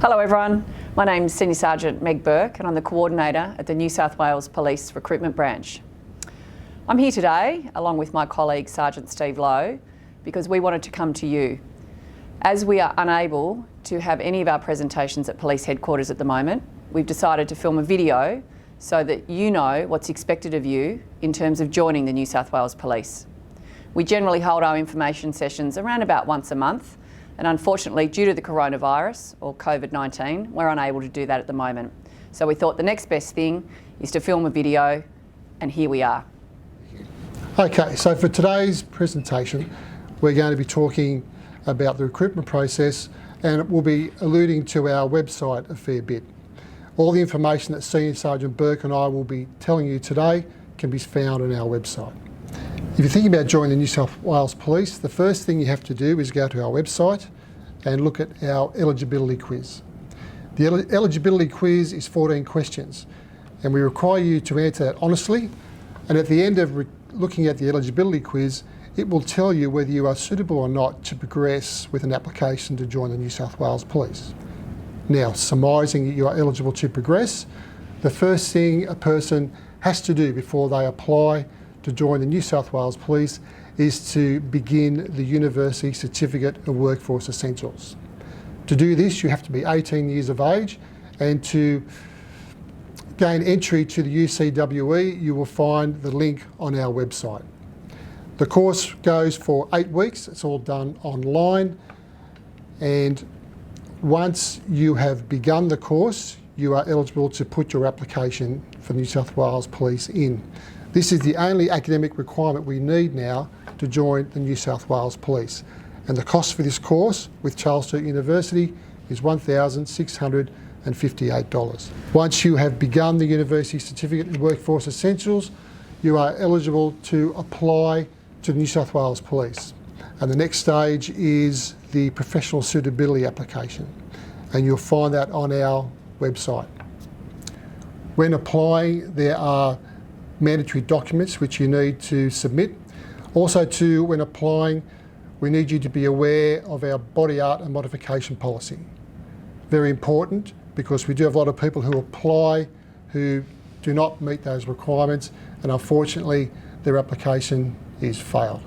Hello everyone, my name's Senior Sergeant Meg Burke and I'm the Coordinator at the New South Wales Police Recruitment Branch. I'm here today along with my colleague Sergeant Steve Lowe because we wanted to come to you. As we are unable to have any of our presentations at police headquarters at the moment, we've decided to film a video so that you know what's expected of you in terms of joining the New South Wales Police. We generally hold our information sessions around about once a month, and unfortunately, due to the coronavirus or COVID-19, we're unable to do that at the moment. So we thought the next best thing is to film a video, and here we are. Okay, so for today's presentation, we're going to be talking about the recruitment process, and we'll be alluding to our website a fair bit. All the information that Senior Sergeant Burke and I will be telling you today can be found on our website. If you're thinking about joining the New South Wales Police, the first thing you have to do is go to our website and look at our eligibility quiz. The eligibility quiz is 14 questions, and we require you to answer that honestly, and at the end of looking at the eligibility quiz, it will tell you whether you are suitable or not to progress with an application to join the New South Wales Police. Now, surmising that you are eligible to progress, the first thing a person has to do before they apply to join the New South Wales Police is to begin the University Certificate of Workforce Essentials. To do this, you have to be 18 years of age, and to gain entry to the UCWE, you will find the link on our website. The course goes for 8 weeks. It's all done online, and once you have begun the course, you are eligible to put your application for New South Wales Police in. This is the only academic requirement we need now to join the New South Wales Police. And the cost for this course with Charles Sturt University is $1,658. Once you have begun the University Certificate in Workforce Essentials, you are eligible to apply to the New South Wales Police. And the next stage is the professional suitability application. And you'll find that on our website. When applying, there are mandatory documents which you need to submit. Also when applying, we need you to be aware of our body art and modification policy. Very important, because we do have a lot of people who apply who do not meet those requirements, and unfortunately their application is failed.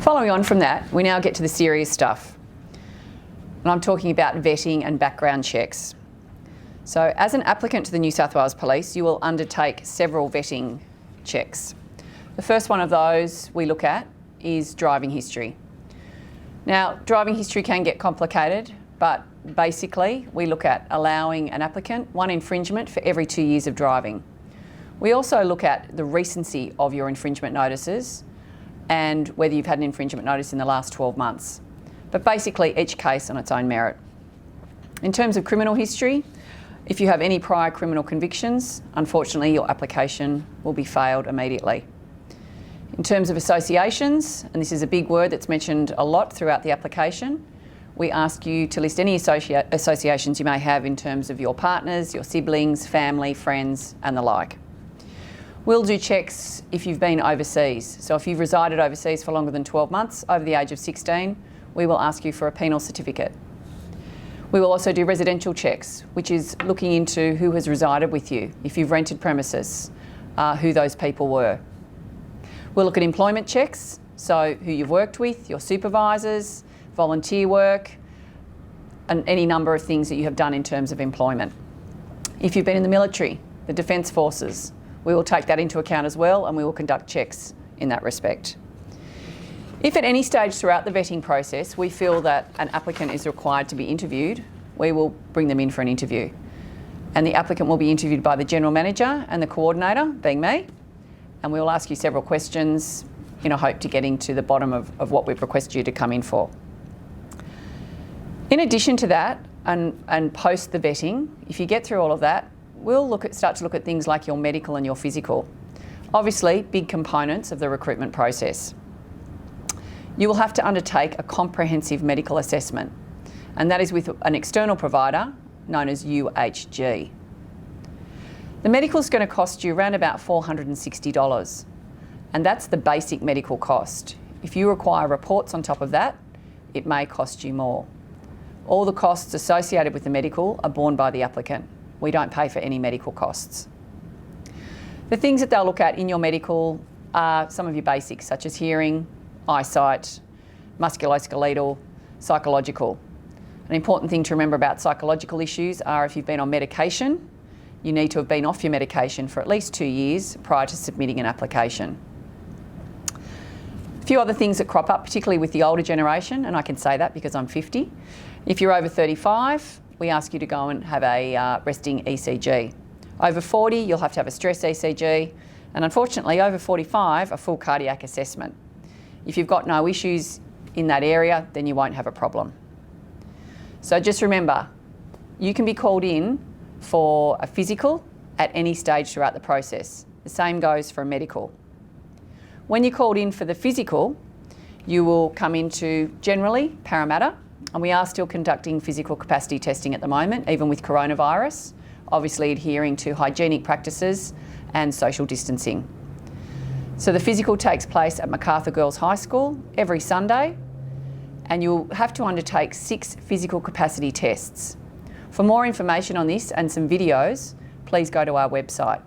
Following on from that, we now get to the serious stuff. And I'm talking about vetting and background checks. So as an applicant to the New South Wales Police, you will undertake several vetting checks. The first one of those we look at is driving history. Now, driving history can get complicated, but basically we look at allowing an applicant one infringement for every 2 years of driving. We also look at the recency of your infringement notices and whether you've had an infringement notice in the last 12 months. But basically each case on its own merit. In terms of criminal history, if you have any prior criminal convictions, unfortunately your application will be failed immediately. In terms of associations, and this is a big word that's mentioned a lot throughout the application, we ask you to list any associations you may have in terms of your partners, your siblings, family, friends, and the like. We'll do checks if you've been overseas. So if you've resided overseas for longer than 12 months, over the age of 16, we will ask you for a penal certificate. We will also do residential checks, which is looking into who has resided with you, if you've rented premises, who those people were. We'll look at employment checks, so who you've worked with, your supervisors, volunteer work, and any number of things that you have done in terms of employment. If you've been in the military, the Defence Forces, we will take that into account as well, and we will conduct checks in that respect. If at any stage throughout the vetting process we feel that an applicant is required to be interviewed, we will bring them in for an interview. And the applicant will be interviewed by the General Manager and the Coordinator, being me, and we will ask you several questions in a hope to getting to the bottom of what we've requested you to come in for. In addition to that, and post the vetting, if you get through all of that, we'll start to look at things like your medical and your physical. Obviously, big components of the recruitment process. You will have to undertake a comprehensive medical assessment, and that is with an external provider known as UHG. The medical is going to cost you around about $460, and that's the basic medical cost. If you require reports on top of that, it may cost you more. All the costs associated with the medical are borne by the applicant. We don't pay for any medical costs. The things that they'll look at in your medical are some of your basics, such as hearing, eyesight, musculoskeletal, psychological. An important thing to remember about psychological issues are if you've been on medication, you need to have been off your medication for at least 2 years prior to submitting an application. A few other things that crop up, particularly with the older generation, and I can say that because I'm 50. If you're over 35, we ask you to go and have a resting ECG. Over 40, you'll have to have a stress ECG, and unfortunately, over 45, a full cardiac assessment. If you've got no issues in that area, then you won't have a problem. So just remember, you can be called in for a physical at any stage throughout the process. The same goes for a medical. When you're called in for the physical, you will come into generally Parramatta, and we are still conducting physical capacity testing at the moment, even with coronavirus, obviously adhering to hygienic practices and social distancing. So the physical takes place at Macarthur Girls High School every Sunday, and you'll have to undertake 6 physical capacity tests. For more information on this and some videos, please go to our website.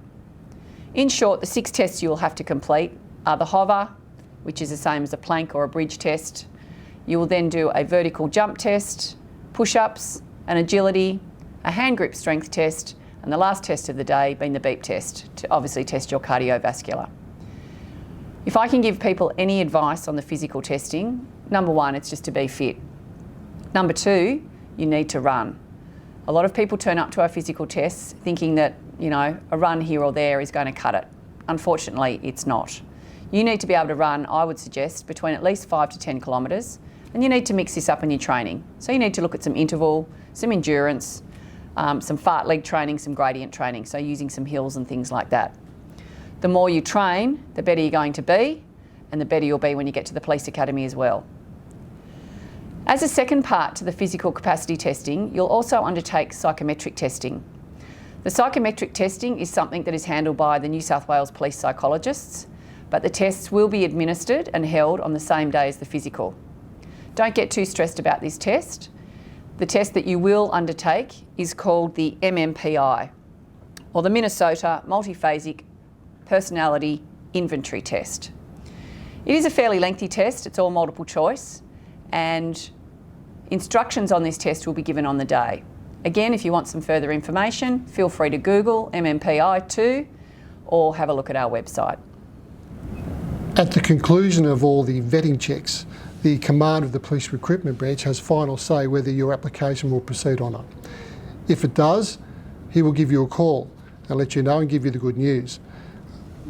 In short, the 6 tests you'll have to complete are the hover, which is the same as a plank or a bridge test. You will then do a vertical jump test, push-ups, an agility, a hand grip strength test, and the last test of the day being the beep test to obviously test your cardiovascular. If I can give people any advice on the physical testing, number 1, it's just to be fit. Number 2, you need to run. A lot of people turn up to our physical tests thinking that, a run here or there is going to cut it. Unfortunately, it's not. You need to be able to run, I would suggest, between at least 5 to 10 kilometres, and you need to mix this up in your training. So you need to look at some interval, some endurance, some fartlek training, some gradient training, so using some hills and things like that. The more you train, the better you're going to be, and the better you'll be when you get to the police academy as well. As a second part to the physical capacity testing, you'll also undertake psychometric testing. The psychometric testing is something that is handled by the New South Wales police psychologists, but the tests will be administered and held on the same day as the physical. Don't get too stressed about this test. The test that you will undertake is called the MMPI, or the Minnesota Multiphasic Personality Inventory Test. It is a fairly lengthy test, it's all multiple choice, and instructions on this test will be given on the day. Again, if you want some further information, feel free to Google MMPI2 or have a look at our website. At the conclusion of all the vetting checks, the Commander of the Police Recruitment Branch has final say whether your application will proceed or not. If it does, he will give you a call and let you know and give you the good news.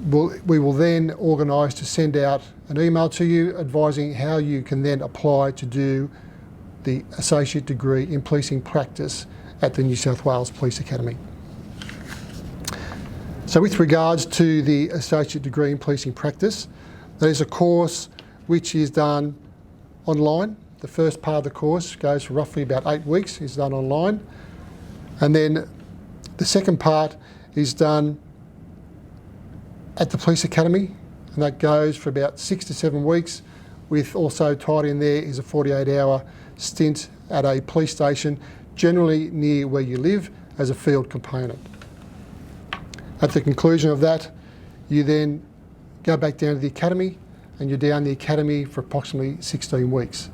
We will then organise to send out an email to you advising how you can then apply to do the associate degree in policing practice at the New South Wales Police Academy. So with regards to the associate degree in policing practice, that is a course which is done online. The first part of the course goes for roughly about 8 weeks, is done online. And then the second part is done at the Police Academy, and that goes for about 6 to 7 weeks, with also tied in there is a 48-hour stint at a police station, generally near where you live, as a field component. At the conclusion of that, you then go back down to the academy, and you're down the academy for approximately 16 weeks.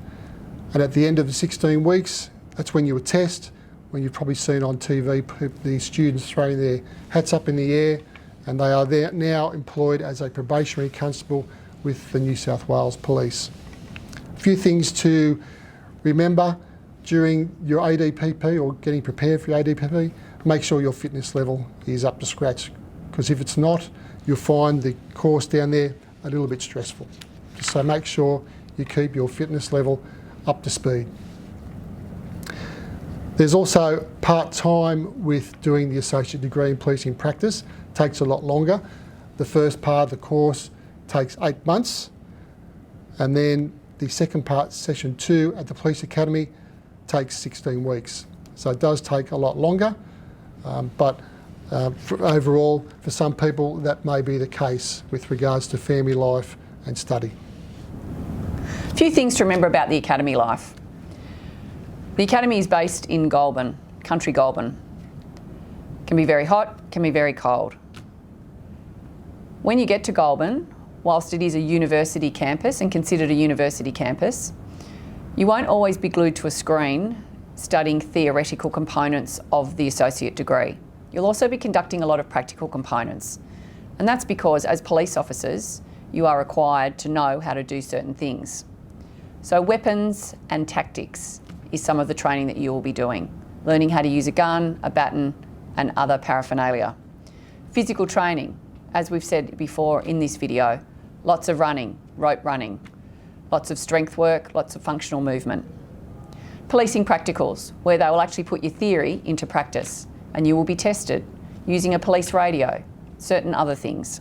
And at the end of the 16 weeks, that's when you attest, when you've probably seen on TV the students throwing their hats up in the air, and they are there now employed as a probationary constable with the New South Wales Police. A few things to remember during your ADPP or getting prepared for your ADPP, make sure your fitness level is up to scratch, because if it's not, you'll find the course down there a little bit stressful. So make sure you keep your fitness level up to speed. There's also part-time with doing the associate degree in policing practice. Takes a lot longer. The first part of the course takes 8 months, and then the second part, session 2 at the Police Academy, takes 16 weeks. So it does take a lot longer, but overall, for some people, that may be the case with regards to family life and study. A few things to remember about the academy life. The academy is based in Goulburn, country Goulburn. Can be very hot, can be very cold. When you get to Goulburn, whilst it is a university campus and considered a university campus, you won't always be glued to a screen studying theoretical components of the associate degree. You'll also be conducting a lot of practical components. And that's because as police officers, you are required to know how to do certain things. So weapons and tactics is some of the training that you will be doing. Learning how to use a gun, a baton, and other paraphernalia. Physical training, as we've said before in this video, lots of running, rope running, lots of strength work, lots of functional movement. Policing practicals, where they will actually put your theory into practice and you will be tested using a police radio, certain other things.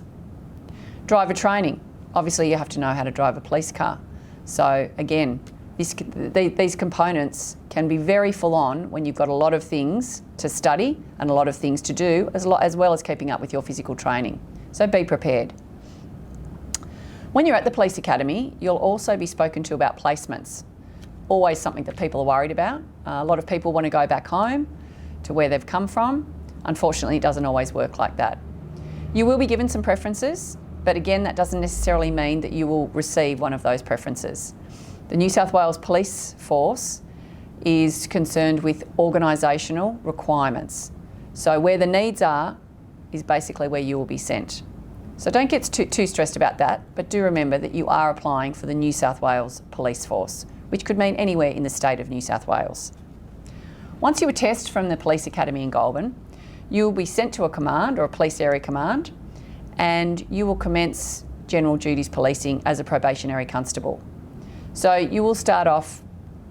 Driver training, obviously you have to know how to drive a police car. So again, these components can be very full on when you've got a lot of things to study and a lot of things to do, as well as keeping up with your physical training. So be prepared. When you're at the police academy, you'll also be spoken to about placements. Always something that people are worried about. A lot of people want to go back home to where they've come from. Unfortunately, it doesn't always work like that. You will be given some preferences, but again, that doesn't necessarily mean that you will receive one of those preferences. The New South Wales Police Force is concerned with organisational requirements. So where the needs are is basically where you will be sent. So don't get too stressed about that, but do remember that you are applying for the New South Wales Police Force, which could mean anywhere in the state of New South Wales. Once you attest from the Police Academy in Goulburn, you will be sent to a command or a police area command, and you will commence general duties policing as a probationary constable. So you will start off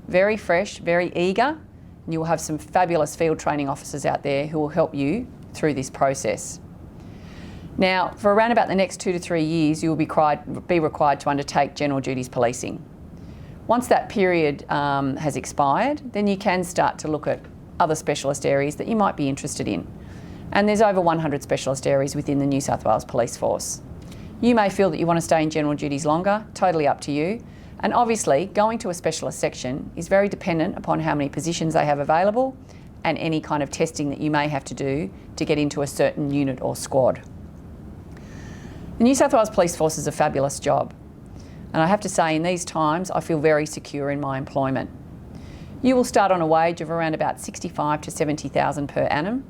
very fresh, very eager, and you will have some fabulous field training officers out there who will help you through this process. Now, for around about the next 2 to 3 years, you will be required to undertake general duties policing. Once that period has expired, then you can start to look at other specialist areas that you might be interested in. And there's over 100 specialist areas within the New South Wales Police Force. You may feel that you want to stay in general duties longer, totally up to you. And obviously, going to a specialist section is very dependent upon how many positions they have available and any kind of testing that you may have to do to get into a certain unit or squad. The New South Wales Police Force is a fabulous job. And I have to say, in these times, I feel very secure in my employment. You will start on a wage of around about $65,000 to $70,000 per annum,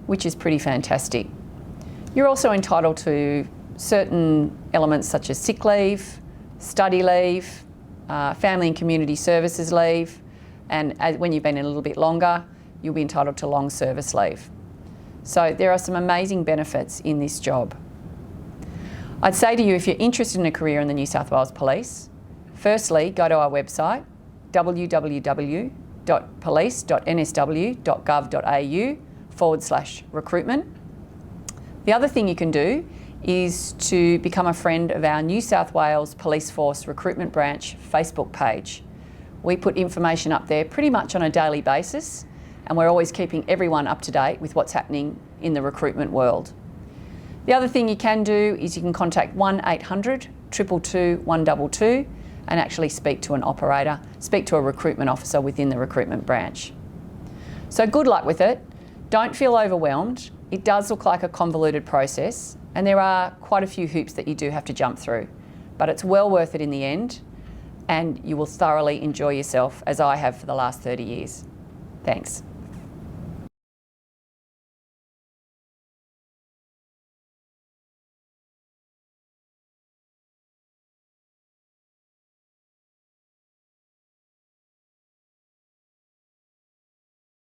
which is pretty fantastic. You're also entitled to certain elements such as sick leave, study leave, family and community services leave, and when you've been in a little bit longer, you'll be entitled to long service leave. So there are some amazing benefits in this job. I'd say to you, if you're interested in a career in the New South Wales Police, firstly, go to our website, www.police.nsw.gov.au/recruitment. The other thing you can do is to become a friend of our New South Wales Police Force Recruitment Branch Facebook page. We put information up there pretty much on a daily basis, and we're always keeping everyone up to date with what's happening in the recruitment world. The other thing you can do is you can contact 1800 222 122 and actually speak to an operator, speak to a recruitment officer within the recruitment branch. So good luck with it. Don't feel overwhelmed. It does look like a convoluted process, and there are quite a few hoops that you do have to jump through, but it's well worth it in the end, and you will thoroughly enjoy yourself as I have for the last 30 years. Thanks.